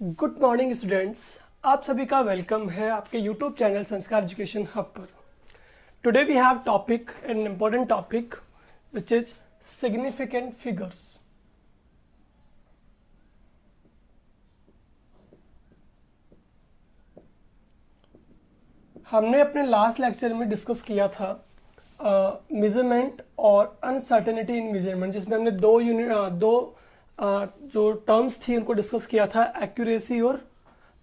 Good morning students, आप सभी का वेलकम है आपके YouTube channel Sanskar Education Hub पर। Today we have topic an important topic which is significant figures. हमने अपने लास्ट लेक्चर में डिस्कस किया था मेजरमेंट और अनसर्टेनिटी इन मेजरमेंट, जिसमें हमने दो जो टर्म्स थी उनको डिस्कस किया था, एक्यूरेसी और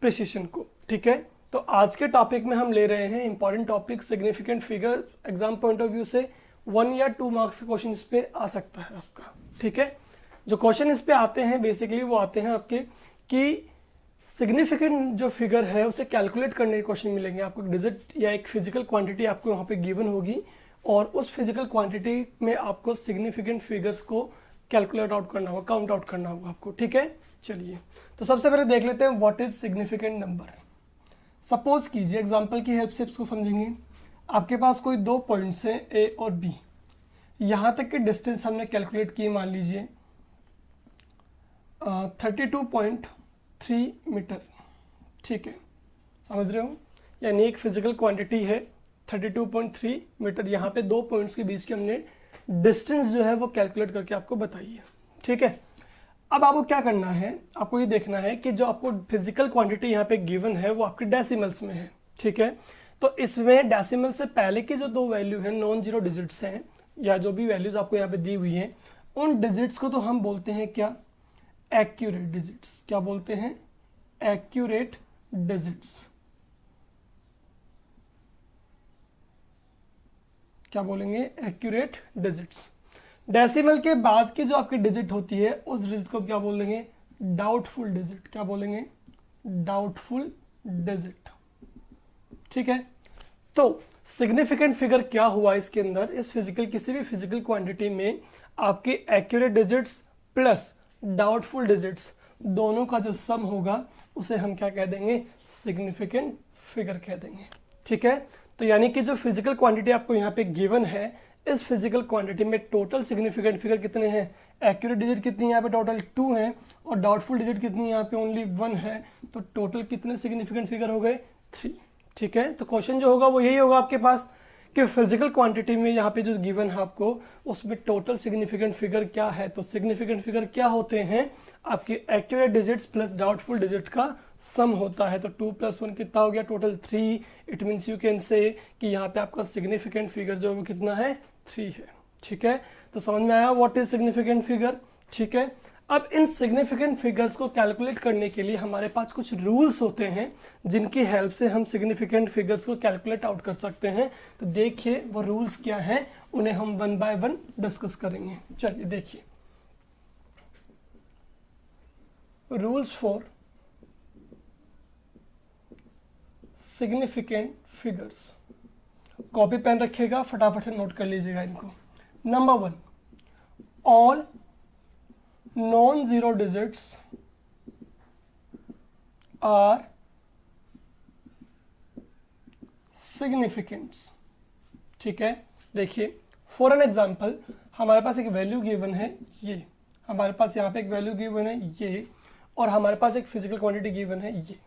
प्रिसिशन को। ठीक है, तो आज के टॉपिक में हम ले रहे हैं important topic significant figure. Exam point of view से 1 या 2 मार्क्स का क्वेश्चन इस पे आ सकता है आपका। ठीक है, जो क्वेश्चन इस पे आते हैं बेसिकली वो आते हैं आपके कि सिग्निफिकेंट जो फिगर है उसे कैलकुलेट करने के क्वेश्चन मिलेंगे आपको। डिजिट या एक फिजिकल क्वांटिटी आपको वहाँ पे गिवन होगी और उस फिजिकल क्वांटिटी में आपको सिग्निफिकेंट फिगर्स को कैलकुलेट आउट करना होगा, काउंट आउट करना होगा आपको। ठीक है, चलिए तो सबसे पहले देख लेते हैं what is significant number. Suppose कीजिए, एग्जांपल की हेल्प से इसको समझेंगे। आपके पास कोई 2 पॉइंट्स हैं ए और बी, यहाँ तक की डिस्टेंस हमने कैलकुलेट की, मान लीजिए 32.3 मीटर। ठीक है, समझ रहे हो, यानी एक फिजिकल क्वांटिटी है 32.3 मीटर। यहाँ पे 2 पॉइंट्स के बीच की हमने डिस्टेंस जो है वो कैलकुलेट करके आपको बताई है। ठीक है, अब आपको क्या करना है, आपको ये देखना है कि जो आपको फिजिकल क्वांटिटी यहाँ पे गिवन है वो आपके डेसिमल्स में है। ठीक है, तो इसमें डेसिमल से पहले की जो 2 वैल्यू है, नॉन जीरो डिजिट्स हैं या जो भी वैल्यूज आपको यहाँ पे दी हुई हैं, उन डिजिट्स को तो हम बोलते हैं क्या, एक्यूरेट डिजिट्स। क्या बोलते हैं, एक्यूरेट डिजिट्स। क्या बोलेंगे, एक्यूरेट डिजिट्स। डेसिमल के बाद की जो आपकी डिजिट होती है उस डिजिट को क्या बोलेंगे, डाउटफुल डिजिट। क्या बोलेंगे, डाउटफुल डिजिट। ठीक है, तो सिग्निफिकेंट फिगर क्या हुआ इसके अंदर, इस फिजिकल किसी भी फिजिकल क्वांटिटी में आपके accurate digits plus doubtful digits दोनों का जो सम होगा उसे हम क्या कह देंगे, सिग्निफिकेंट फिगर कह देंगे। ठीक है, तो यानी कि जो फिजिकल क्वांटिटी आपको यहाँ पे गिवन है, इस फिजिकल क्वांटिटी में टोटल सिग्निफिकेंट फिगर कितने हैं, एक्यूरेट डिजिट कितनी है यहाँ पे, टोटल 2 हैं, और डाउटफुल डिजिट कितनी है यहाँ पे, ओनली 1 है। तो टोटल कितने सिग्निफिकेंट फिगर हो गए, 3। ठीक है, तो क्वेश्चन जो होगा वो यही होगा आपके पास कि फिजिकल क्वांटिटी में यहाँ पे जो गिवन है आपको उसमें टोटल सिग्निफिकेंट फिगर क्या है। तो सिग्निफिकेंट फिगर क्या होते हैं, आपके accurate digits plus doubtful digit का सम होता है। तो 2 + 1 कितना हो गया, total 3। It means you can say कि यहाँ पे आपका सिग्निफिकेंट फिगर जो है वो कितना है, 3 है। ठीक है, तो समझ में आया व्हाट इज सिग्निफिकेंट फिगर। ठीक है, अब इन सिग्निफिकेंट फिगर्स को कैलकुलेट करने के लिए हमारे पास कुछ रूल्स होते हैं जिनकी हेल्प से हम सिग्निफिकेंट फिगर्स को कैलकुलेट आउट कर सकते हैं। तो देखिए वो रूल्स क्या हैं, उन्हें हम 1 बाय 1 डिस्कस करेंगे। चलिए देखिए, rules for significant figures. Copy pen रखिएगा, फटाफट से नोट कर लीजिएगा इनको। Number 1, all non zero digits are significants. ठीक है, देखिए फॉर एन एग्जाम्पल, हमारे पास एक वैल्यू गिवन है ये, हमारे पास यहाँ पे एक वैल्यू गिवन है ये, और हमारे पास एक फिजिकल क्वांटिटी गिवन है ये।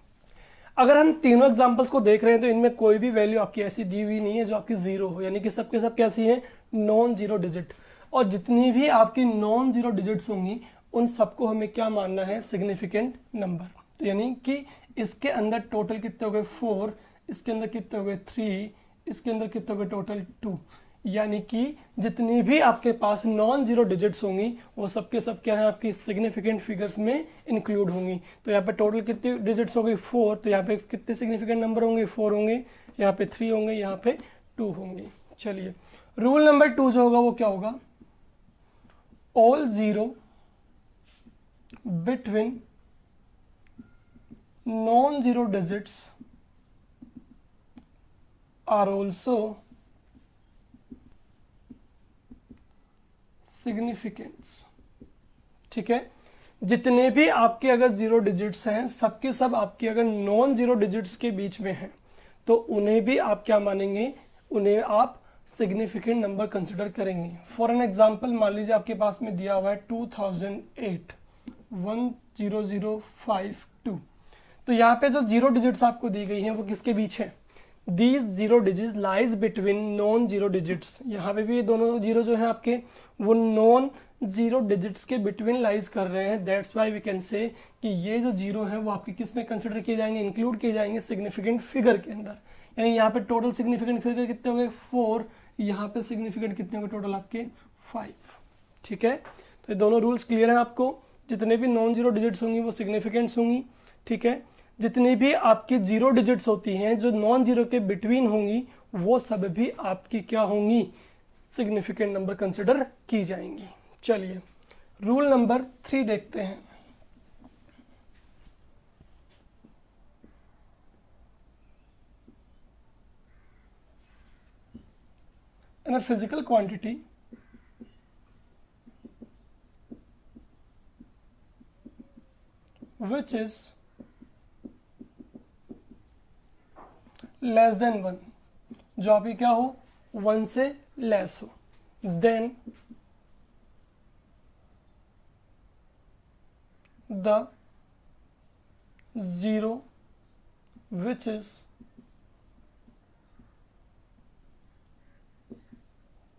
अगर हम तीनों एग्जांपल्स को देख रहे हैं तो इनमें कोई भी वैल्यू आपकी ऐसी दी हुई नहीं है जो आपकी 0 हो, यानी कि सबके सब कैसी है, नॉन जीरो डिजिट। और जितनी भी आपकी नॉन जीरो डिजिट्स होंगी उन सबको हमें क्या मानना है, सिग्निफिकेंट नंबर। तो यानी कि इसके अंदर टोटल कितने हो गए, 4, इसके अंदर कितने हो गए, 3, इसके अंदर कितने हो गए, टोटल 2। यानी कि जितनी भी आपके पास नॉन जीरो डिजिट्स होंगी वो सबके सब क्या है, आपकी सिग्निफिकेंट फिगर्स में इंक्लूड होंगी। तो यहाँ पे टोटल कितनी डिजिट्स हो गई, 4। तो यहाँ पे कितने सिग्निफिकेंट नंबर होंगे, 4 होंगे, यहाँ पे 3 होंगे, यहाँ पे 2 होंगे। चलिए, रूल नंबर 2 जो होगा वो क्या होगा, all zero between non zero digits are also significants. ठीक है, जितने भी आपके अगर जीरो डिजिट्स हैं सबके सब आपके अगर नॉन जीरो डिजिट्स के बीच में हैं तो उन्हें भी आप क्या मानेंगे, उन्हें आप सिग्निफिकेंट नंबर कंसिडर करेंगे। फॉर एन एग्जांपल, मान लीजिए आपके पास में दिया हुआ है 2008 10052, तो यहाँ पे जो 0 डिजिट्स आपको दी गई हैं वो किसके बीच है? These 0 digits lies between non 0 digits. यहाँ पे भी ये दोनों 0 जो है आपके वो नॉन 0 डिजिट्स के बिटवीन लाइज कर रहे हैं। That's why we can say कि ये जो 0 है वो आपके किस में कंसिडर किए जाएंगे? इंक्लूड किए जाएंगे सिग्निफिकेंट फिगर के अंदर। यानी यहाँ पे टोटल सिग्निफिकेंट फिगर कितने हो गए? 4। यहाँ पे सिग्निफिकेंट कितने हो गए टोटल आपके? 5। ठीक है, तो ये दोनों रूल्स क्लियर हैं आपको। जितने भी नॉन 0 डिजिट्स होंगी वो सिग्निफिकेंट्स होंगी। ठीक है, जितनी भी आपकी 0 डिजिट्स होती हैं जो नॉन 0 के बिटवीन होंगी वो सब भी आपकी क्या होंगी? सिग्निफिकेंट नंबर कंसिडर की जाएंगी। चलिए रूल नंबर 3 देखते हैं। In a physical quantity which is less than 1, जो आपकी क्या हो? 1 से लेस हो, then the 0 which is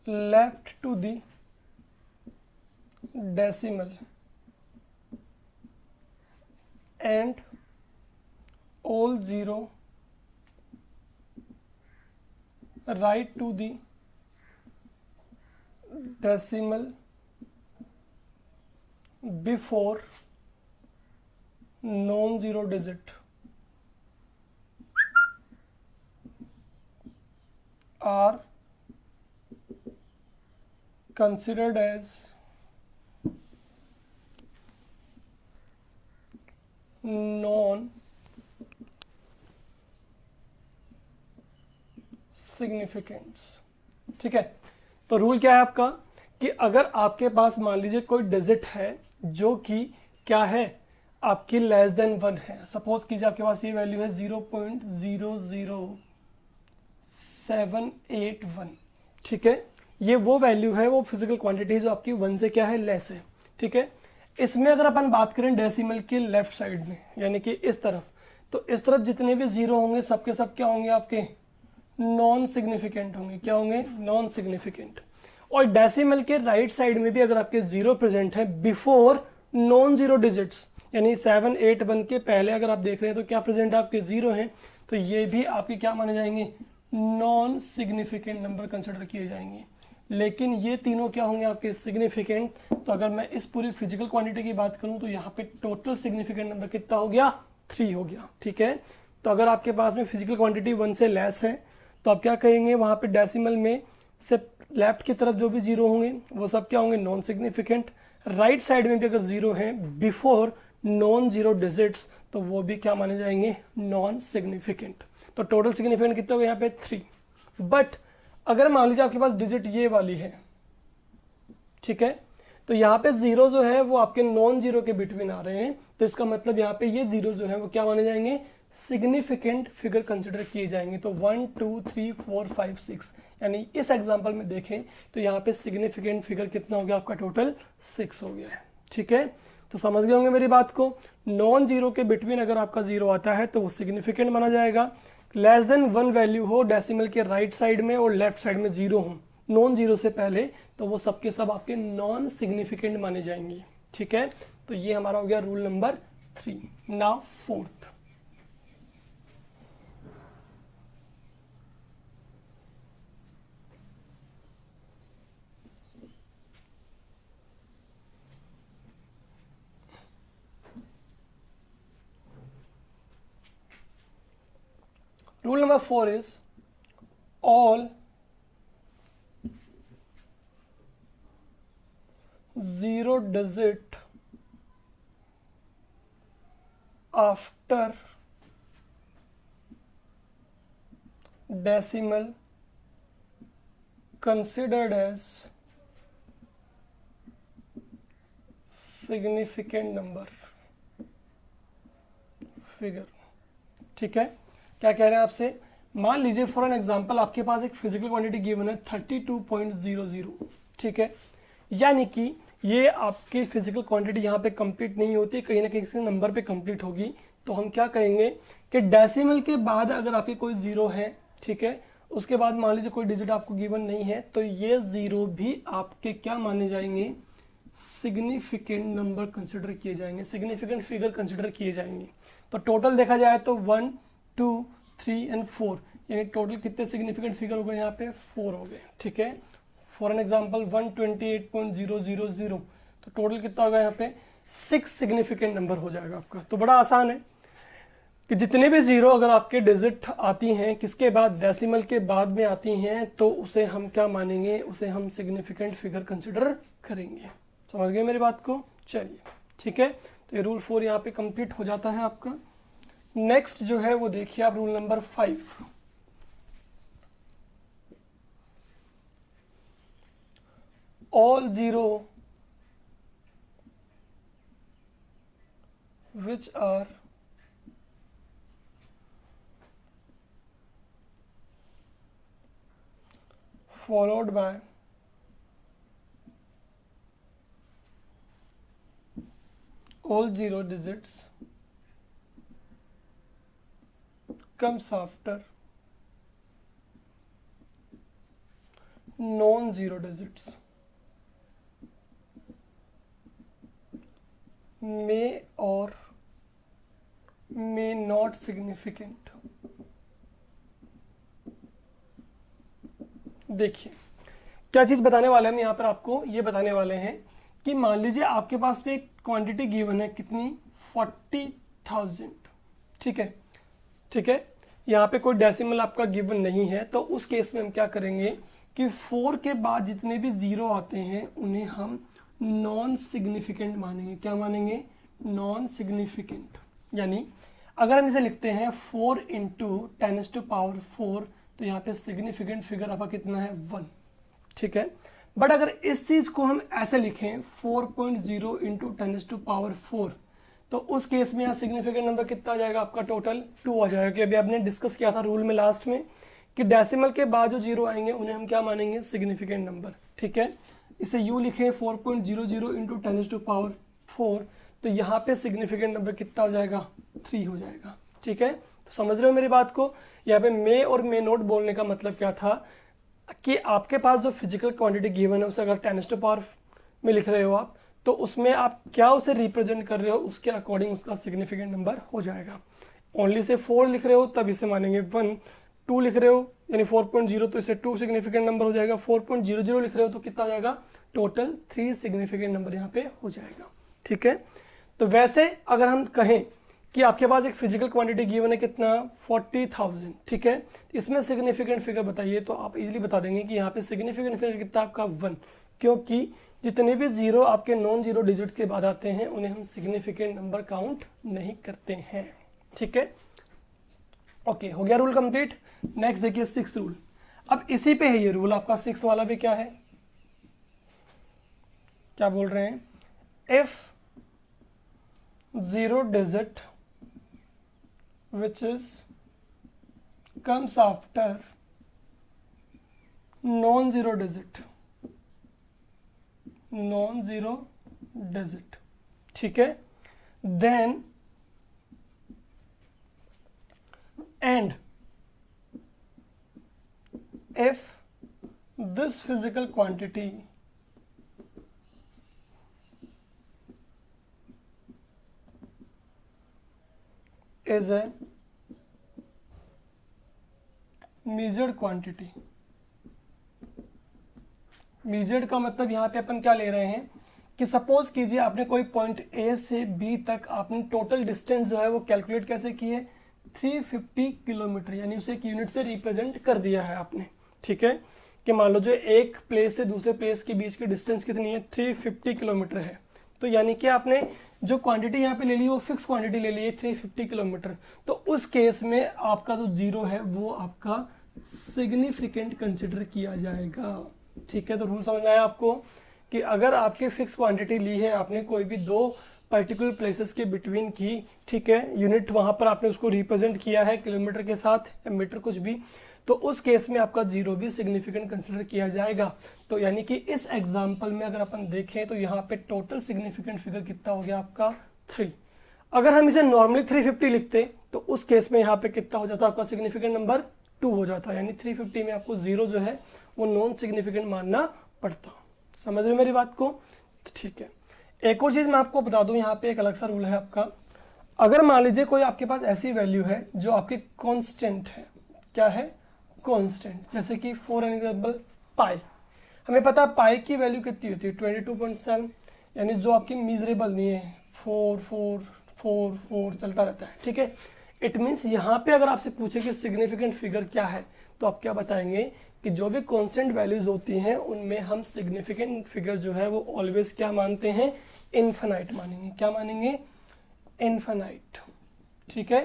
left to the decimal and all 0 right to the decimal before non-zero digit are considered as non significants. ठीक है, तो rule क्या है आपका कि अगर आपके पास मान लीजिए कोई डिजिट है जो कि क्या है? आपकी लेस देन 1 है। सपोज कीजिए आपके पास ये वैल्यू है 0.00781। ठीक है, ये वो वैल्यू है, वो फिजिकल क्वांटिटी जो आपकी 1 से क्या है? लेस है। ठीक है, इसमें अगर अपन बात करें डेसिमल के लेफ्ट साइड में यानी कि इस तरफ, तो इस तरफ जितने भी 0 होंगे सबके सब क्या होंगे आपके? नॉन सिग्निफिकेंट होंगे। क्या होंगे? Non significant. और डेसिमल के राइट साइड में भी अगर आपके 0 प्रेजेंट है बिफोर नॉन 0 डिजिट्स, यानी 781 के पहले अगर आप देख रहे हैं तो क्या प्रेजेंट है? आपके 0 हैं, तो ये भी आपके क्या माने जाएंगे? नॉन सिग्निफिकेंट नंबर कंसिडर किए जाएंगे। लेकिन ये तीनों क्या होंगे आपके? सिग्निफिकेंट। तो अगर मैं इस पूरी फिजिकल क्वांटिटी की बात करूं तो यहाँ पे टोटल सिग्निफिकेंट नंबर कितना हो गया? 3 हो गया। ठीक है, तो अगर आपके पास में फिजिकल क्वांटिटी 1 से लेस है तो आप क्या कहेंगे? वहाँ पे डेसिमल में से लेफ्ट की तरफ जो भी 0 होंगे वो सब क्या होंगे? Non significant. राइट साइड में भी अगर 0 है बिफोर नॉन 0 डिजिट्स तो वो भी क्या माने जाएंगे? Non significant. तो टोटल सिग्निफिकेंट कितना हो गया यहाँ पे? 3। बट अगर मान लीजिए आपके पास डिजिट ये वाली है, ठीक है, तो यहाँ पे 0 जो है वो आपके नॉन 0 के बिटवीन आ रहे हैं, तो इसका मतलब यहाँ पे ये 0 जो है वो क्या माने जाएंगे? सिग्निफिकेंट फिगर कंसिडर किए जाएंगे। तो 1 2 3 4 5 6, यानी इस एग्जांपल में देखें तो यहाँ पे सिग्निफिकेंट फिगर कितना हो गया आपका? टोटल 6 हो गया है। ठीक है, तो समझ गए होंगे मेरी बात को। नॉन 0 के बिटवीन अगर आपका 0 आता है तो वो सिग्निफिकेंट माना जाएगा। लेस देन 1 वैल्यू हो डेसिमल के राइट साइड में और लेफ्ट साइड में 0 हो नॉन 0 से पहले, तो वो सबके सब आपके नॉन सिग्निफिकेंट माने जाएंगे। ठीक है, तो ये हमारा हो गया rule number 3। Now 4th, rule number 4 is all 0 digit after decimal considered as significant number figure। ठीक है, क्या कह रहे हैं आपसे? मान लीजिए फॉर एन एग्जांपल आपके पास एक फिजिकल क्वांटिटी गिवन है 32.00। ठीक है, यानी कि ये आपकी फिजिकल क्वांटिटी यहाँ पे कंप्लीट नहीं होती, कहीं ना कहीं किसी नंबर पे कंप्लीट होगी। तो हम क्या कहेंगे कि डेसिमल के बाद अगर आपके कोई जीरो है, ठीक है, उसके बाद मान लीजिए कोई डिजिट आपको गिवन नहीं है, तो ये जीरो भी आपके क्या माने जाएंगे, सिग्निफिकेंट नंबर कंसिडर किए जाएंगे, सिग्निफिकेंट फिगर कंसिडर किए जाएंगे। तो टोटल देखा जाए तो 1 2 3 एंड 4, यानी टोटल कितने सिग्निफिकेंट फिगर हो गए यहाँ पे, 4 हो गए, ठीक है। फॉर एन एग्जांपल 128.000, तो टोटल कितना होगा यहाँ पे 6 सिग्निफिकेंट नंबर हो जाएगा आपका। तो बड़ा आसान है कि जितने भी जीरो अगर आपके डिजिट आती हैं किसके बाद, डेसिमल के बाद में आती हैं, तो उसे हम क्या मानेंगे, उसे हम सिग्निफिकेंट फिगर कंसिडर करेंगे। समझ गए मेरी बात को? चलिए ठीक है, तो ये रूल 4 यहाँ पे कंप्लीट हो जाता है आपका। नेक्स्ट जो है वो देखिए आप rule number 5, all zero which are followed by all zero digits comes after non-zero digits may or may not significant। देखिए क्या चीज़ बताने वाले हैं हम यहाँ पर, आपको ये बताने वाले हैं कि मान लीजिए आपके पास में एक क्वांटिटी गिवन है, कितनी, 40,000, ठीक है, ठीक है, यहाँ पे कोई डेसिमल आपका गिवन नहीं है, तो उस केस में हम क्या करेंगे कि 4 के बाद जितने भी जीरो आते हैं उन्हें हम नॉन सिग्निफिकेंट मानेंगे। क्या मानेंगे? Non significant. यानी अगर हम इसे लिखते हैं 4 इंटू 10⁴, तो यहाँ पे सिग्निफिकेंट फिगर आपका कितना है, 1, ठीक है। बट अगर इस चीज को हम ऐसे लिखें 4.0 इंटू 10⁴, तो उस केस में यहाँ सिग्निफिकेंट नंबर कितना आ जाएगा आपका, टोटल 2 आ जाएगा। कि अभी आपने डिस्कस किया था रूल में लास्ट में कि डेसिमल के बाद जो जीरो आएंगे उन्हें हम क्या मानेंगे, सिग्निफिकेंट नंबर, ठीक है। इसे यू लिखें 4.00 इंटू 10⁴, तो यहाँ पे सिग्निफिकेंट नंबर कितना हो जाएगा, 3 हो जाएगा, ठीक है। तो समझ रहे हो मेरी बात को? यहाँ पे मे और मे नोट बोलने का मतलब क्या था कि आपके पास जो फिजिकल क्वांटिटी गिवन है उसे अगर 10⁻⁴ में लिख रहे हो आप, तो उसमें आप क्या उसे रिप्रेजेंट कर रहे हो उसके अकॉर्डिंग उसका सिग्निफिकेंट नंबर हो जाएगा। ओनली से 4 लिख रहे हो तब इसे मानेंगे 1, 2 लिख रहे हो यानी 4.0, तो इसे 2 सिग्निफिकेंट नंबर हो जाएगा। 4.00 लिख रहे हो तो कितना आ जाएगा, टोटल 3 सिग्निफिकेंट नंबर यहाँ पे हो जाएगा, ठीक है। तो वैसे अगर हम कहें कि आपके पास एक फिजिकल क्वांटिटी गिवन है कितना, 40,000, ठीक है, इसमें सिग्निफिकेंट फिगर बताइए, तो आप इजीली बता देंगे कि यहाँ पे सिग्निफिकेंट फिगर कितना आपका 1, क्योंकि जितने भी जीरो आपके नॉन जीरो डिजिट्स के बाद आते हैं उन्हें हम सिग्निफिकेंट नंबर काउंट नहीं करते हैं, ठीक है। ओके, हो गया रूल कंप्लीट। नेक्स्ट देखिए 6th रूल। अब इसी पे है ये रूल आपका 6th वाला भी, क्या है, क्या बोल रहे हैं, if zero digit which is comes after non-zero digit, ठीक है, then and if this physical quantity is a measured quantity। measured का मतलब यहाँ पे अपन क्या ले रहे हैं कि सपोज कीजिए आपने कोई पॉइंट ए से बी तक आपने टोटल डिस्टेंस जो है वो कैलकुलेट कैसे की है, 350 किलोमीटर, यानी उसे एक यूनिट से रिप्रेजेंट कर दिया है आपने, ठीक है। कि मान लो जो एक प्लेस से दूसरे प्लेस के बीच की डिस्टेंस कितनी है, 350 किलोमीटर है। तो यानी कि आपने जो क्वांटिटी यहाँ पे ले ली वो फिक्स क्वांटिटी ले ली है 350 किलोमीटर, तो उस केस में आपका जो जीरो है वो आपका सिग्निफिकेंट कंसिडर किया जाएगा, ठीक है। तो रूल समझ आया आपको कि अगर आपके फिक्स क्वांटिटी ली है आपने कोई भी 2 पर्टिकुलर प्लेसेस के बिटवीन की, ठीक है, यूनिट वहां पर आपने उसको रिप्रेजेंट किया है किलोमीटर के साथ या मीटर कुछ भी, तो उस केस में आपका जीरो भी सिग्निफिकेंट कंसिडर किया जाएगा। तो यानी कि इस एग्जांपल में अगर अपन देखें तो यहाँ पे टोटल सिग्निफिकेंट फिगर कितना हो गया आपका, 3। अगर हम इसे नॉर्मली 350 लिखते तो उस केस में यहाँ पे कितना हो जाता, आपका सिग्निफिकेंट नंबर 2 हो जाता, यानी 350 में आपको 0 जो है वो नॉन सिग्निफिकेंट मानना पड़ता। समझ रहे मेरी बात को? तो ठीक है, एक और चीज़ मैं आपको बता दूं, यहाँ पे एक अलग सा रूल है आपका। अगर मान लीजिए कोई आपके पास ऐसी वैल्यू है जो आपकी कांस्टेंट है, क्या है, कांस्टेंट, जैसे कि फॉर एग्जांपल पाई, हमें पता है पाई की वैल्यू कितनी होती है 22.7, यानी जो आपकी मीजरेबल नहीं है, 4 4 4 4 चलता रहता है, ठीक है। इट मीन्स यहाँ पे अगर आपसे पूछे कि सिग्निफिकेंट फिगर क्या है, तो आप क्या बताएंगे कि जो भी कांस्टेंट वैल्यूज होती हैं उनमें हम सिग्निफिकेंट फिगर जो है वो ऑलवेज क्या मानते हैं, इनफाइनाइट मानेंगे। क्या मानेंगे, इनफाइनाइट, ठीक है।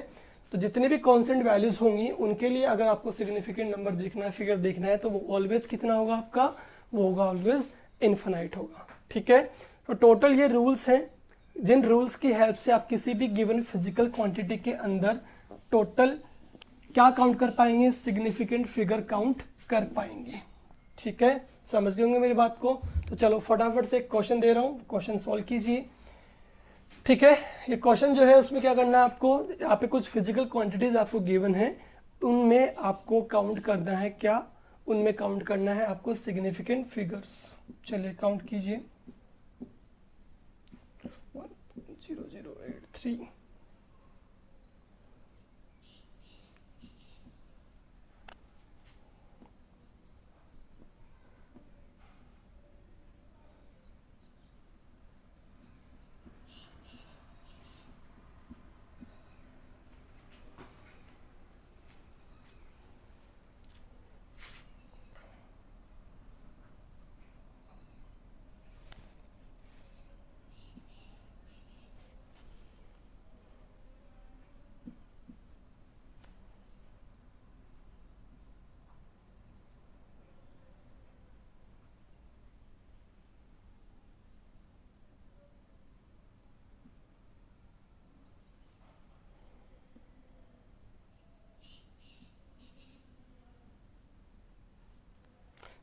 तो जितने भी कांस्टेंट वैल्यूज होंगी उनके लिए अगर आपको सिग्निफिकेंट नंबर देखना है, फिगर देखना है, तो वो ऑलवेज कितना होगा आपका, वो होगा ऑलवेज इनफाइनाइट होगा, ठीक है। तो टोटल ये रूल्स हैं जिन रूल्स की हेल्प से आप किसी भी गिवन फिजिकल क्वांटिटी के अंदर टोटल क्या काउंट कर पाएंगे, सिग्निफिकेंट फिगर काउंट कर पाएंगे, ठीक है। समझ गए होंगे मेरी बात को? तो चलो फटाफट से एक क्वेश्चन दे रहा हूँ, क्वेश्चन सॉल्व कीजिए, ठीक है। ये क्वेश्चन जो है उसमें क्या करना है आपको, यहाँ पे कुछ फिजिकल क्वांटिटीज आपको गिवन है, उनमें आपको काउंट करना है, क्या, उनमें काउंट करना है आपको सिग्निफिकेंट फिगर्स। चलिए काउंट कीजिए, 1.0083,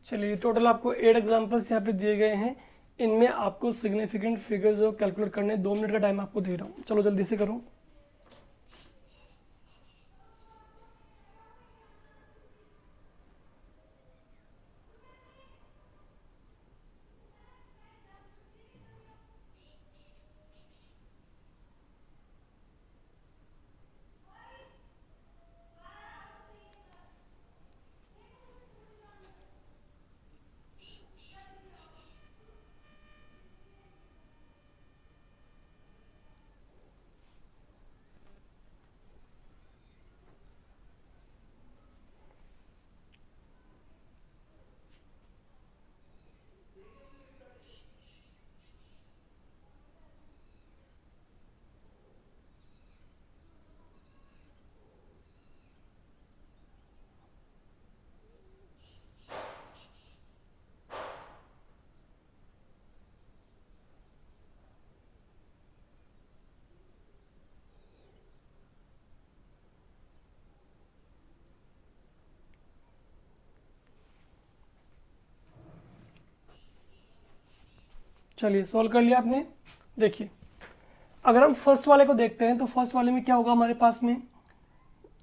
चलिए टोटल आपको 8 एग्जांपल्स यहाँ पे दिए गए हैं, इनमें आपको सिग्निफिकेंट फिगर जो कैलकुलेट करने 2 मिनट का टाइम आपको दे रहा हूँ, चलो जल्दी से करो। चलिए सॉल्व कर लिया आपने। देखिए अगर हम फर्स्ट वाले को देखते हैं तो फर्स्ट वाले में क्या होगा, हमारे पास में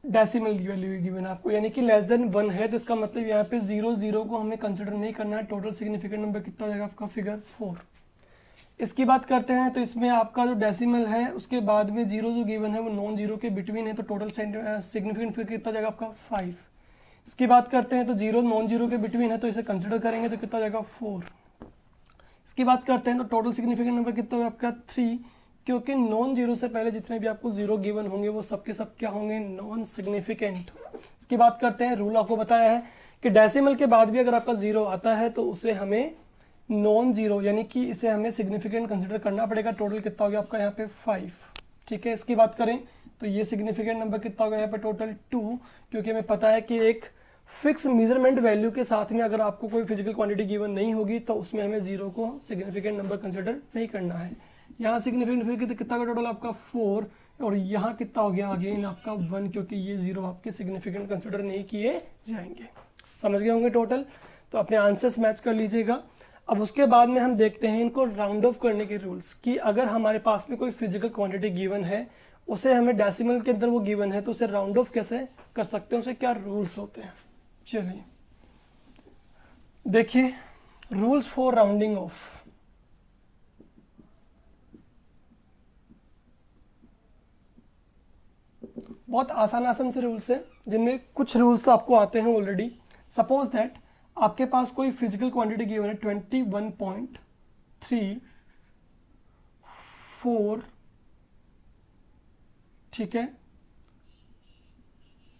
डेसिमल की वैल्यू गिवन है आपको, यानी कि लेस देन 1 है, तो इसका मतलब यहाँ पे 0 0 को हमें कंसिडर नहीं करना है। टोटल सिग्निफिकेंट नंबर कितना हो जाएगा आपका, फिगर 4। इसकी बात करते हैं तो इसमें आपका जो डेसिमल है उसके बाद में 0 जो गिवन है वो नॉन जीरो के बिटवीन है, तो टोटल सिग्निफिकेंट फिगर कितना जाएगा आपका 5। इसकी बात करते हैं तो 0 नॉन जीरो के बिटवीन है, तो इसे कंसिडर करेंगे तो कितना जाएगा 4। इसकी बात करते हैं तो टोटल सिग्निफिकेंट नंबर कितना होगा आपका 3, क्योंकि नॉन जीरो से पहले जितने भी आपको 0 गिवन होंगे वो सबके सब क्या होंगे, नॉन सिग्निफिकेंट। इसकी बात करते हैं, रूल आपको बताया है कि डेसिमल के बाद भी अगर आपका 0 आता है तो उसे हमें नॉन जीरो यानी कि इसे हमें सिग्निफिकेंट कंसिडर करना पड़ेगा। टोटल कितना हो गया आपका यहाँ पे 5, ठीक है। इसकी बात करें तो ये सिग्निफिकेंट नंबर कितना हो गया यहाँ पे टोटल 2, क्योंकि हमें पता है कि एक फिक्स मेजरमेंट वैल्यू के साथ में अगर आपको कोई फिजिकल क्वांटिटी गिवन नहीं होगी तो उसमें हमें 0 को सिग्निफिकेंट नंबर कंसिडर नहीं करना है। यहाँ सिग्निफिकेंट फिगर कितना का टोटल आपका 4, और यहाँ कितना हो गया अगेन आपका 1, क्योंकि ये 0 आपके सिग्निफिकेंट कंसिडर नहीं किए जाएंगे। समझ गए होंगे टोटल? तो अपने आंसर्स मैच कर लीजिएगा। अब उसके बाद में हम देखते हैं इनको राउंड ऑफ करने के रूल्स, कि अगर हमारे पास में कोई फिजिकल क्वांटिटी गिवन है, उसे हमें डेसिमल के अंदर वो गिवन है, तो उसे राउंड ऑफ कैसे कर सकते हैं, उसे क्या रूल्स होते हैं। चलिए देखिए रूल्स फॉर राउंडिंग ऑफ। बहुत आसान आसान से रूल्स है, जिनमें कुछ रूल्स तो आपको आते हैं ऑलरेडी। सपोज दैट आपके पास कोई फिजिकल क्वांटिटी गिवन है 21.34, ठीक है।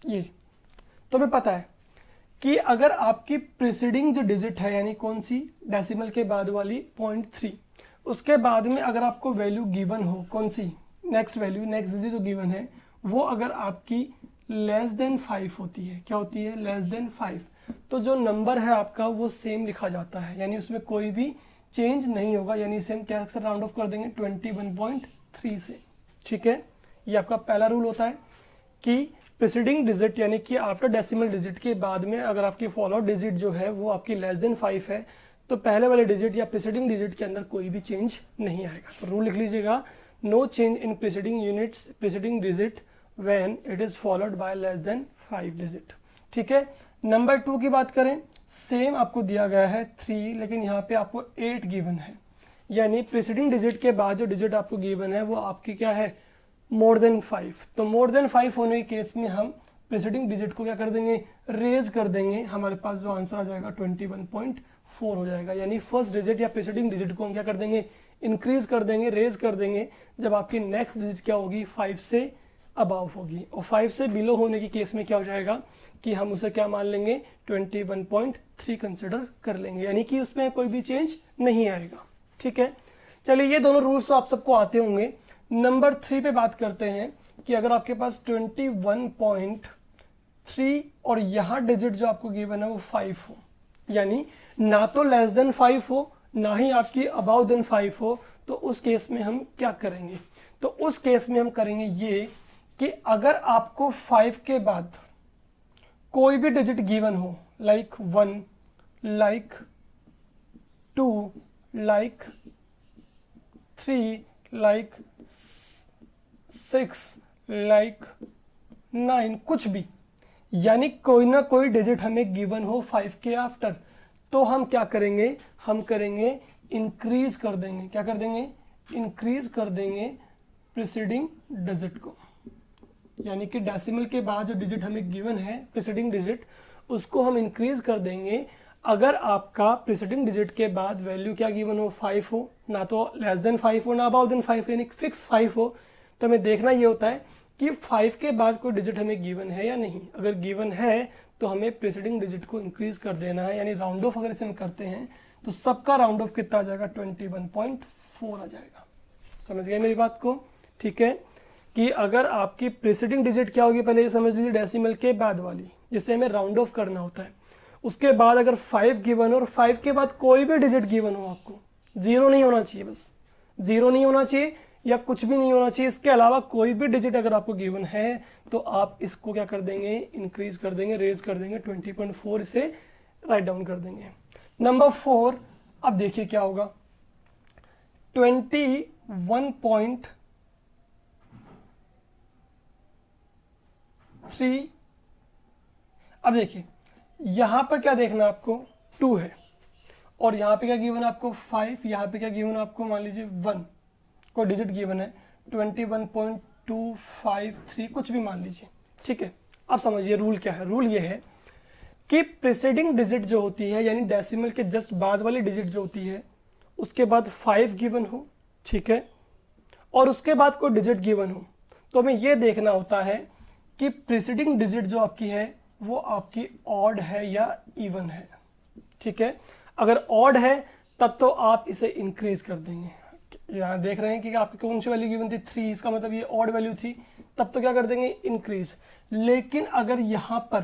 ये तो हमें पता है कि अगर आपकी प्रीसीडिंग जो डिजिट है, यानी कौन सी, डेसिमल के बाद वाली 0.3, उसके बाद में अगर आपको वैल्यू गिवन हो, कौन सी, नेक्स्ट वैल्यू, नेक्स्ट डिजिट जो गिवन है, वो अगर आपकी लेस देन 5 होती है, क्या होती है, लेस देन 5, तो जो नंबर है आपका वो सेम लिखा जाता है, यानी उसमें कोई भी चेंज नहीं होगा, यानी इसे हम क्या राउंड ऑफ कर देंगे 21.3 से, ठीक है। ये आपका पहला रूल होता है कि प्रीसीडिंग डिजिट यानी कि आफ्टर डेसिमल डिजिट के बाद में अगर आपकी फॉलो डिजिट जो है वो आपकी लेस देन 5 है, तो पहले वाले डिजिट या प्रीसीडिंग डिजिट के अंदर कोई भी चेंज नहीं आएगा। तो रूल लिख लीजिएगा, no change in preceding units preceding digit when it is followed by less than 5 digit, ठीक है। नंबर 2 की बात करें, सेम आपको दिया गया है 3, लेकिन यहाँ पे आपको 8 गिवन है, यानी प्रीसीडिंग डिजिट के बाद जो डिजिट आपको गिवन है वो आपकी क्या है, मोर देन 5। तो मोर देन 5 होने के केस में हम प्रीसीडिंग डिजिट को क्या कर देंगे, रेज कर देंगे, हमारे पास जो आंसर आ जाएगा 21.4 हो जाएगा। यानी फर्स्ट डिजिट या प्रीसीडिंग डिजिट को हम क्या कर देंगे, इंक्रीज कर देंगे, रेज कर देंगे, जब आपकी नेक्स्ट डिजिट क्या होगी, 5 से अबाव होगी, और 5 से बिलो होने की केस में क्या हो जाएगा कि हम उसे क्या मान लेंगे, 21.3 कंसिडर कर लेंगे, यानी कि उसमें कोई भी चेंज नहीं आएगा, ठीक है। चलिए ये दोनों रूल्स तो आप सबको आते होंगे। नंबर 3 पे बात करते हैं कि अगर आपके पास 21.3 और यहाँ डिजिट जो आपको गिवन है वो 5 हो, यानी ना तो लेस देन 5 हो ना ही आपकी अबाउ देन 5 हो, तो उस केस में हम क्या करेंगे, तो उस केस में हम करेंगे ये कि अगर आपको 5 के बाद कोई भी डिजिट गिवन हो, like 1, like 2, like 3, like 6, like 9, कुछ भी, यानी कोई ना कोई डिजिट हमें गिवन हो 5 के आफ्टर, तो हम क्या करेंगे, हम करेंगे इंक्रीज कर देंगे, क्या कर देंगे, इंक्रीज कर देंगे प्रीसीडिंग डिजिट को, यानी कि डेसिमल के बाद जो डिजिट हमें गिवन है प्रीसीडिंग डिजिट, उसको हम इंक्रीज कर देंगे। अगर आपका प्रीसीडिंग डिजिट के बाद वैल्यू क्या गिवन हो, 5 हो, ना तो लेस देन 5 हो ना अबाउ देन 5, यानी फिक्स 5 हो, तो हमें देखना ये होता है कि 5 के बाद कोई डिजिट हमें गिवन है या नहीं। अगर गिवन है तो हमें प्रीसीडिंग डिजिट को इंक्रीज कर देना है, यानी राउंड ऑफ अगर इसे हम करते हैं तो सबका राउंड ऑफ कितना आ जाएगा, 21.4 आ जाएगा। समझ गए मेरी बात को, ठीक है। कि अगर आपकी प्रीसीडिंग डिजिट क्या होगी, पहले ये समझ लीजिए, डेसिमल के बाद वाली, जिसे हमें राउंड ऑफ करना होता है, उसके बाद अगर 5 गिवन हो और 5 के बाद कोई भी डिजिट गिवन हो, आपको 0 नहीं होना चाहिए, बस 0 नहीं होना चाहिए या कुछ भी नहीं होना चाहिए, इसके अलावा कोई भी डिजिट अगर आपको गिवन है तो आप इसको क्या कर देंगे, इंक्रीज कर देंगे, रेज कर देंगे, 20.4 इसे राइट डाउन कर देंगे। नंबर 4, अब देखिए क्या होगा, 21.3, अब देखिए यहां पर क्या देखना आपको, 2 है, और यहाँ पे क्या गिवन है आपको 5, यहाँ पे क्या गिवन है आपको, मान लीजिए 1 को डिजिट गिवन है, 21.253 कुछ भी मान लीजिए, ठीक है। अब समझिए रूल क्या है, रूल ये है कि प्रीसीडिंग डिजिट जो होती है, यानी डेसिमल के जस्ट बाद वाली डिजिट जो होती है, उसके बाद 5 गिवन हो, ठीक है, और उसके बाद कोई डिजिट गिवन हो, तो हमें यह देखना होता है कि प्रीसीडिंग डिजिट जो आपकी है वो आपकी ऑड है या इवन है, ठीक है। अगर ऑड है तब तो आप इसे इंक्रीज कर देंगे, यहाँ देख रहे हैं कि आपकी कौन सी वैल्यू गिवन थी, 3, इसका मतलब ये ऑड वैल्यू थी, तब तो क्या कर देंगे, इंक्रीज। लेकिन अगर यहाँ पर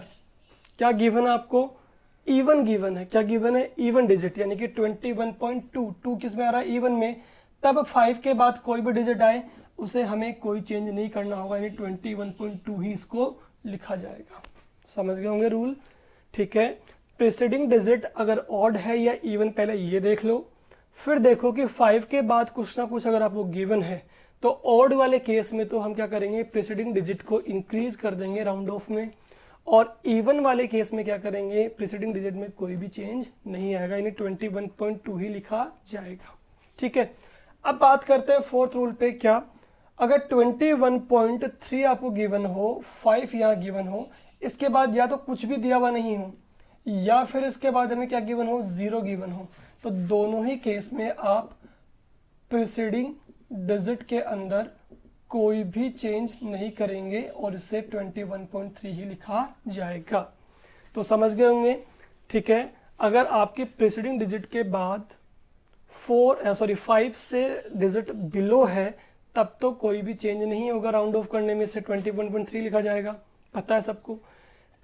क्या गिवन है आपको, इवन गिवन है, क्या गिवन है, इवन डिजिट, यानी कि 21.2 किस में आ रहा है, इवन में, तब 5 के बाद कोई भी डिजिट आए उसे हमें कोई चेंज नहीं करना होगा, यानी 21.2 ही इसको लिखा जाएगा। समझ गए होंगे रूल, ठीक है। प्रीसीडिंग डिजिट अगर ऑड है या इवन, पहले ये देख लो, फिर देखो कि 5 के बाद कुछ ना कुछ अगर आपको गिवन है तो ऑड वाले केस में तो हम क्या करेंगे, प्रीसीडिंग डिजिट को इंक्रीज कर देंगे राउंड ऑफ में, और इवन वाले केस में क्या करेंगे, प्रीसीडिंग डिजिट में कोई भी चेंज नहीं आएगा, यानी 21.2 ही लिखा जाएगा। ठीक है, अब बात करते हैं फोर्थ रूल पे। क्या अगर 21.3 आपको गिवन हो, 5 यहाँ गिवन हो, इसके बाद या तो कुछ भी दिया हुआ नहीं हो या फिर इसके बाद हमें क्या गिवन हो, 0 गिवन हो, तो दोनों ही केस में आप प्रीसीडिंग डिजिट के अंदर कोई भी चेंज नहीं करेंगे और इसे 21.3 ही लिखा जाएगा। तो समझ गए होंगे। ठीक है, अगर आपके प्रीसीडिंग डिजिट के बाद 5 से डिजिट बिलो है तब तो कोई भी चेंज नहीं होगा, राउंड ऑफ करने में इसे 21.3 लिखा जाएगा, पता है सबको।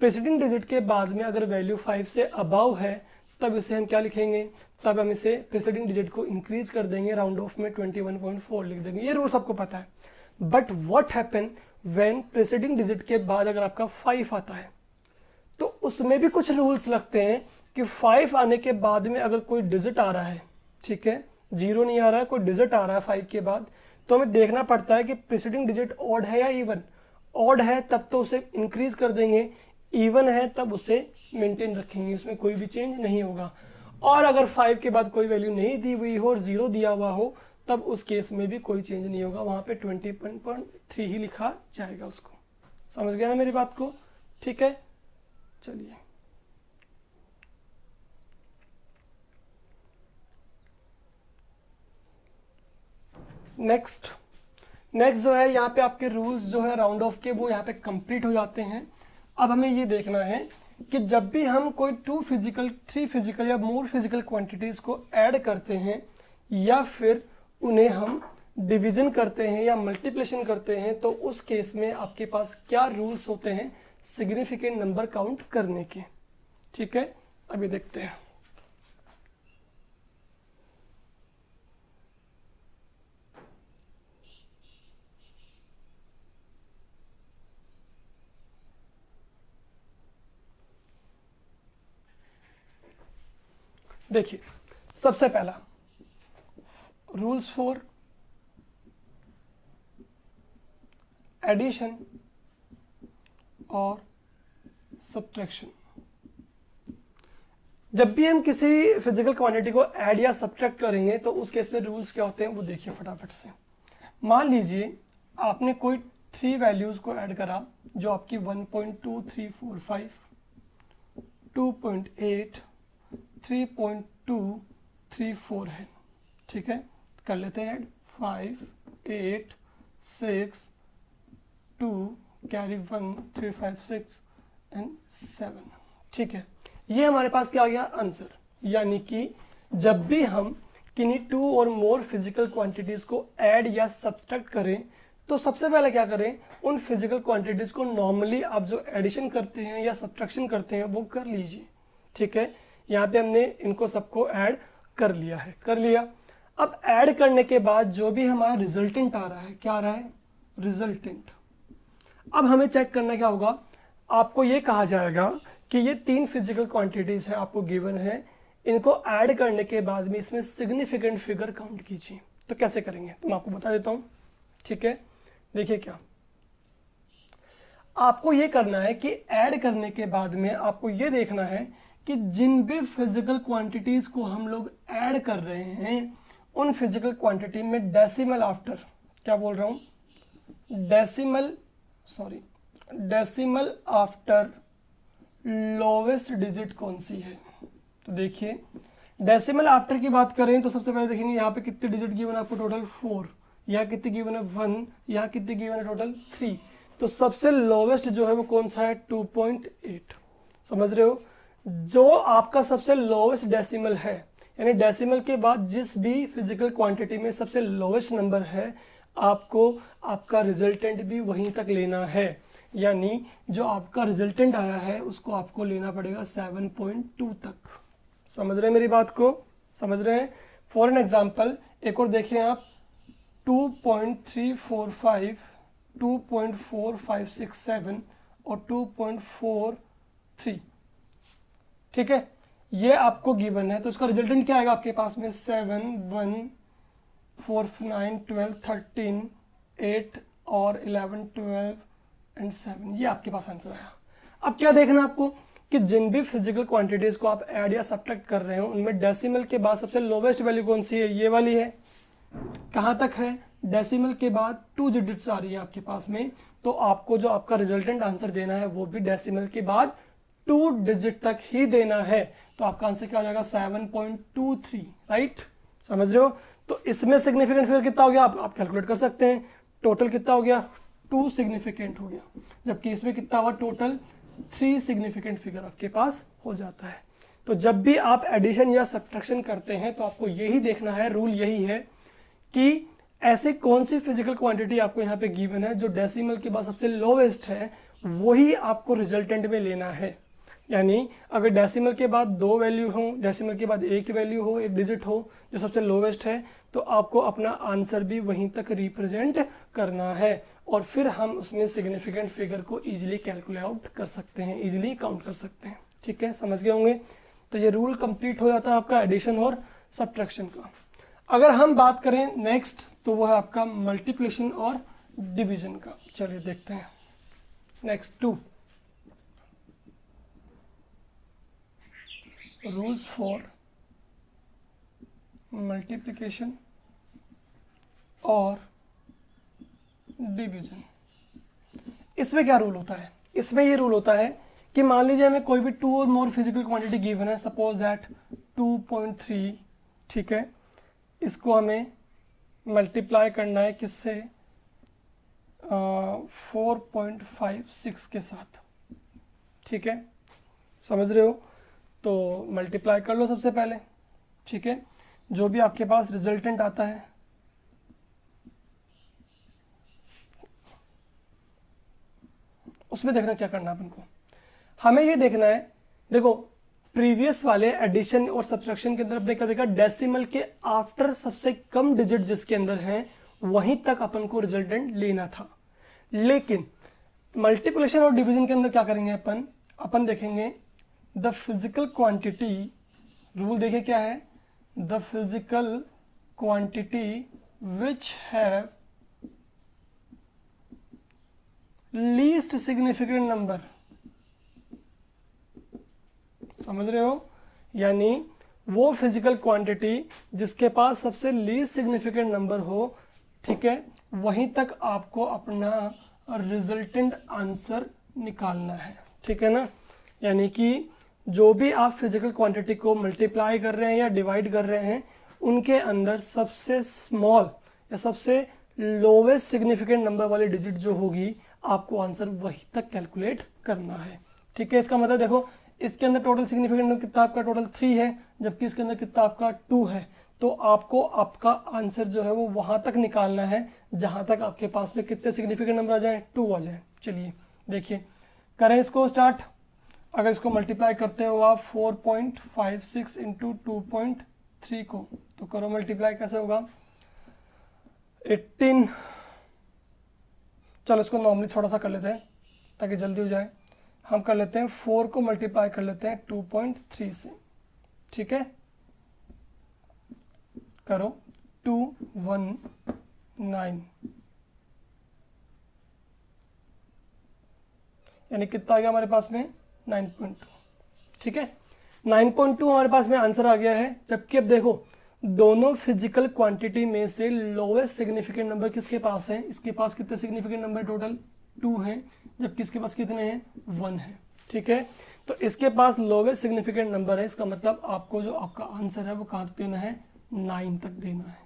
प्रीसीडिंग डिजिट के बाद में अगर वैल्यू 5 से अबव है तब इसे हम क्या लिखेंगे, तब हम इसे प्रीसीडिंग डिजिट को इंक्रीज कर देंगे, राउंड ऑफ में 21.4 लिख देंगे। ये रूल सबको पता है। But what happen when preceding digit के बाद अगर आपका 5 आता है, तो उसमें भी कुछ रूल्स लगते हैं कि 5 आने के बाद में अगर कोई डिजिट आ रहा है, ठीक है, 0 नहीं आ रहा है, कोई डिजिट आ रहा है 5 के बाद, तो हमें देखना पड़ता है कि प्रीसीडिंग डिजिट ऑड है या इवन। ऑड है तब तो उसे इंक्रीज कर देंगे, इवन है तब उसे मेंटेन रखेंगे, उसमें कोई भी चेंज नहीं होगा। और अगर 5 के बाद कोई वैल्यू नहीं दी हुई हो और 0 दिया हुआ हो तब उस केस में भी कोई चेंज नहीं होगा, वहां पे 20.3 ही लिखा जाएगा उसको। समझ गया ना मेरी बात को? ठीक है, चलिए नेक्स्ट जो है, यहाँ पे आपके रूल्स जो है राउंड ऑफ के वो यहाँ पे कंप्लीट हो जाते हैं। अब हमें ये देखना है कि जब भी हम कोई 2 फिजिकल, 3 फिजिकल या मोर फिजिकल क्वांटिटीज को ऐड करते हैं या फिर उन्हें हम डिवीजन करते हैं या मल्टीप्लिकेशन करते हैं, तो उस केस में आपके पास क्या रूल्स होते हैं सिग्निफिकेंट नंबर काउंट करने के। ठीक है, अभी देखते हैं। देखिए, सबसे पहला रूल्स फॉर एडिशन और सब्ट्रैक्शन। जब भी हम किसी फिजिकल क्वांटिटी को ऐड या सब्ट्रैक्ट करेंगे तो उस केस में रूल्स क्या होते हैं वो देखिए फटाफट से। मान लीजिए आपने कोई 3 वैल्यूज को ऐड करा जो आपकी 1.2345, 2.8, 3.234 है। ठीक है, कर लेते हैं ऐड। 5, 8, 6, 2, carry 1, 3, 5, 6 and 7। ठीक है, ये हमारे पास क्या आ गया आंसर। यानी कि जब भी हम किन्हीं 2 और मोर फिजिकल क्वांटिटीज को ऐड या सब्सट्रैक्ट करें तो सबसे पहले क्या करें, उन फिजिकल क्वांटिटीज को नॉर्मली आप जो एडिशन करते हैं या सब्ट्रैक्शन करते हैं वो कर लीजिए। ठीक है, यहाँ पे हमने इनको सबको ऐड कर लिया है, कर लिया। अब ऐड करने के बाद जो भी हमारा रिजल्टेंट आ रहा है, क्या आ रहा है, रिजल्टेंट। अब हमें चेक करना क्या होगा, आपको ये कहा जाएगा कि ये 3 फिजिकल क्वांटिटीज है आपको गिवन है, इनको ऐड करने के बाद में इसमें सिग्निफिकेंट फिगर काउंट कीजिए। तो कैसे करेंगे तो मैं आपको बता देता हूं। ठीक है, देखिए क्या आपको ये करना है कि ऐड करने के बाद में आपको ये देखना है कि जिन भी फिजिकल क्वांटिटीज को हम लोग ऐड कर रहे हैं उन फिजिकल क्वांटिटी में डेसिमल आफ्टर, क्या बोल रहा हूं, डेसिमल आफ्टर लोवेस्ट डिजिट कौन सी है। तो देखिए डेसिमल आफ्टर की बात करें तो सबसे पहले देखेंगे यहाँ पे कितने डिजिट गिवन है आपको, टोटल 4, यहाँ कितनी गिवन है 1, यहाँ कितनी गिवन है टोटल 3। तो सबसे लोवेस्ट जो है वो कौन सा है, 2.8। समझ रहे हो, जो आपका सबसे लोवेस्ट डेसिमल है, यानी डेसिमल के बाद जिस भी फिजिकल क्वांटिटी में सबसे लोवेस्ट नंबर है आपको आपका रिजल्टेंट भी वहीं तक लेना है। यानी जो आपका रिजल्टेंट आया है उसको आपको लेना पड़ेगा 7.2 तक। समझ रहे हैं मेरी बात को, समझ रहे हैं। फॉर एन एग्जाम्पल एक और देखें आप, 2.345, 2.4567 और 2.43। ठीक है, ये आपको गिवन है, तो इसका रिजल्टेंट क्या आएगा आपके पास में 7 1 4 9 12 13 8 और 11 12 एंड 7, ये आपके पास आंसर आया। अब क्या देखना आपको कि जिन भी फिजिकल क्वांटिटीज को आप ऐड या सब्ट्रैक्ट कर रहे हो उनमें डेसिमल के बाद सबसे लोवेस्ट वैल्यू कौन सी है, ये वाली है। कहाँ तक है, डेसिमल के बाद 2 डिजिट्स आ रही है आपके पास में, तो आपको जो आपका रिजल्टेंट आंसर देना है वो भी डेसिमल के बाद 2 डिजिट तक ही देना है। तो आपका आंसर क्या हो जाएगा 7.23, राइट, समझ रहे हो। तो इसमें सिग्निफिकेंट फिगर कितना हो गया आप कैलकुलेट कर सकते हैं, टोटल कितना हो गया 2 सिग्निफिकेंट हो गया, जबकि इसमें कितना हुआ टोटल 3 सिग्निफिकेंट फिगर आपके पास हो जाता है। तो जब भी आप एडिशन या सब्ट्रैक्शन करते हैं तो आपको यही देखना है, रूल यही है कि ऐसे कौन सी फिजिकल क्वांटिटी आपको यहाँ पे गिवन है जो डेसिमल के बाद सबसे लोवेस्ट है, वही आपको रिजल्टेंट में लेना है। यानी अगर डेसिमल के बाद 2 वैल्यू हो, डेसिमल के बाद 1 वैल्यू हो, 1 डिजिट हो जो सबसे लोवेस्ट है, तो आपको अपना आंसर भी वहीं तक रिप्रेजेंट करना है और फिर हम उसमें सिग्निफिकेंट फिगर को इजीली कैलकुलेट आउट कर सकते हैं, इजीली काउंट कर सकते हैं। ठीक है, समझ गए होंगे। तो ये रूल कंप्लीट हो जाता है आपका एडिशन और सब्ट्रैक्शन का। अगर हम बात करें नेक्स्ट, तो वो है आपका मल्टीप्लिकेशन और डिवीजन का। चलिए देखते हैं नेक्स्ट 2 रूल्स फॉर मल्टीप्लिकेशन और डिवीजन। इसमें क्या रूल होता है, इसमें ये रूल होता है कि मान लीजिए हमें कोई भी 2 और मोर फिजिकल क्वांटिटी गिवन है, सपोज दैट 2.3, ठीक है, इसको हमें मल्टीप्लाई करना है किससे 4.56 के साथ। ठीक है, समझ रहे हो। तो मल्टीप्लाई कर लो सबसे पहले, ठीक है, जो भी आपके पास रिजल्टेंट आता है उसमें देखना क्या करना है अपन को, हमें ये देखना है, देखो प्रीवियस वाले एडिशन और सब्ट्रैक्शन के अंदर अपने क्या देखा, डेसिमल के आफ्टर सबसे कम डिजिट जिसके अंदर हैं वहीं तक अपन को रिजल्टेंट लेना था। लेकिन मल्टीप्लिकेशन और डिवीजन के अंदर क्या करेंगे अपन देखेंगे द फिजिकल क्वांटिटी, रूल देखिए क्या है, the physical quantity which have least significant number. समझ रहे हो, यानी वो फिजिकल क्वांटिटी जिसके पास सबसे लीस्ट सिग्निफिकेंट नंबर हो, ठीक है, वहीं तक आपको अपना रिजल्टेंट आंसर निकालना है। ठीक है ना, यानी कि जो भी आप फिजिकल क्वांटिटी को मल्टीप्लाई कर रहे हैं या डिवाइड कर रहे हैं उनके अंदर सबसे स्मॉल या सबसे लोवेस्ट सिग्निफिकेंट नंबर वाली डिजिट जो होगी आपको आंसर वहीं तक कैलकुलेट करना है। ठीक है, इसका मतलब देखो इसके अंदर टोटल सिग्निफिकेंट नंबर कितना आपका टोटल 3 है, जबकि इसके अंदर कितना आपका 2 है। तो आपको आपका आंसर जो है वो वहां तक निकालना है जहां तक आपके पास में कितने सिग्निफिकेंट नंबर आ जाए, 2 आ जाए। चलिए देखिए, करें इसको स्टार्ट। अगर इसको मल्टीप्लाई करते हो आप 4.56 इंटू 2.3 को, तो करो मल्टीप्लाई, कैसे होगा 18। चलो इसको नॉर्मली थोड़ा सा कर लेते हैं ताकि जल्दी हो जाए। हम कर लेते हैं 4 को मल्टीप्लाई कर लेते हैं 2.3 से। ठीक है, करो 219, यानी कितना आ गया हमारे पास में 9.2। ठीक है, 9.2 हमारे पास में आंसर आ गया है। जबकि अब देखो दोनों फिजिकल क्वांटिटी में से लोवेस्ट सिग्निफिकेंट नंबर किसके पास है, इसके पास कितने सिग्निफिकेंट नंबर टोटल 2 हैं, जबकि इसके पास कितने हैं 1 है। ठीक है, तो इसके पास लोवेस्ट सिग्निफिकेंट नंबर है, इसका मतलब आपको जो आपका आंसर है वो कहाँ तक देना है, 9 तक देना है।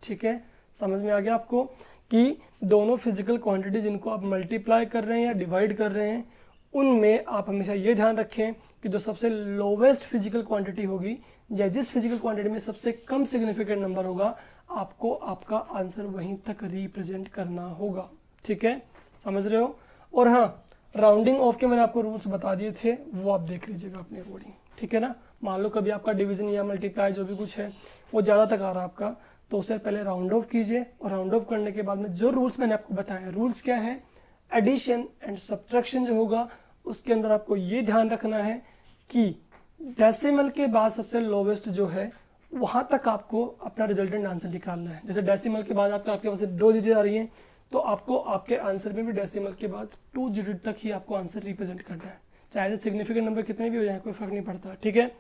ठीक है, समझ में आ गया आपको कि दोनों फिजिकल क्वांटिटी जिनको आप मल्टीप्लाई कर रहे हैं या डिवाइड कर रहे हैं उनमें आप हमेशा ये ध्यान रखें कि जो सबसे लोवेस्ट फिजिकल क्वांटिटी होगी या जिस फिजिकल क्वांटिटी में सबसे कम सिग्निफिकेंट नंबर होगा आपको आपका आंसर वहीं तक रिप्रेजेंट करना होगा। ठीक है, समझ रहे हो। और हाँ, राउंडिंग ऑफ के मैंने आपको रूल्स बता दिए थे, वो आप देख लीजिएगा अपने अकॉर्डिंग। ठीक है ना, मान लो कभी आपका डिवीजन या मल्टीप्लाई जो भी कुछ है वो ज़्यादा तक आ रहा है आपका, तो उसे पहले राउंड ऑफ कीजिए और राउंड ऑफ करने के बाद में जो रूल्स मैंने आपको बताया, रूल्स क्या है, एडिशन एंड सब्ट्रैक्शन जो होगा उसके अंदर आपको ये ध्यान रखना है कि डेसिमल के बाद सबसे लोवेस्ट जो है वहां तक आपको अपना रिजल्टेंट आंसर निकालना है। जैसे डेसिमल के बाद आपके पास 2 डिजिट आ रही है, तो आपको आपके आंसर में भी डेसिमल के बाद 2 डिजिट तक ही आपको आंसर रिप्रेजेंट करना है, चाहे सिग्निफिकेंट नंबर कितने भी हो जाए कोई फर्क नहीं पड़ता, ठीक है।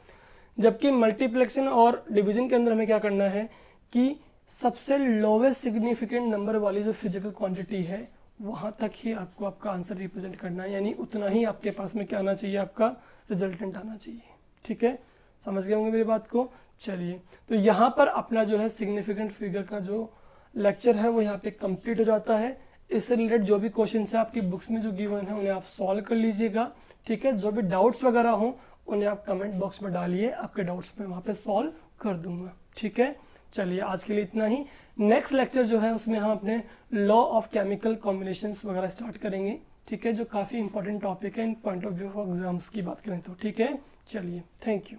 जबकि मल्टीप्लेक्शन और डिवीजन के अंदर हमें क्या करना है कि सबसे लोवेस्ट सिग्निफिकेंट नंबर वाली जो फिजिकल क्वांटिटी है वहां तक ही आपको आपका आंसर रिप्रेजेंट करना है, यानी उतना ही आपके पास में क्या आना चाहिए, आपका रिजल्टेंट आना चाहिए, ठीक है। समझ गए होंगे मेरी बात को। चलिए, तो यहाँ पर अपना जो है सिग्निफिकेंट फिगर का जो लेक्चर है वो यहाँ पे कंप्लीट हो जाता है। इससे रिलेटेड जो भी क्वेश्चन है आपकी बुक्स में जो गिवन है उन्हें आप सॉल्व कर लीजिएगा, ठीक है। जो भी डाउट्स वगैरह हो उन्हें आप कमेंट बॉक्स में डालिए, आपके डाउट्स मैं वहाँ पे सॉल्व कर दूंगा, ठीक है। चलिए, आज के लिए इतना ही। नेक्स्ट लेक्चर जो है उसमें हम अपने लॉ ऑफ केमिकल कॉम्बिनेशंस वगैरह स्टार्ट करेंगे, ठीक है, जो काफ़ी इंपॉर्टेंट टॉपिक है in point of view of exams की बात करें तो, ठीक है। चलिए, थैंक यू।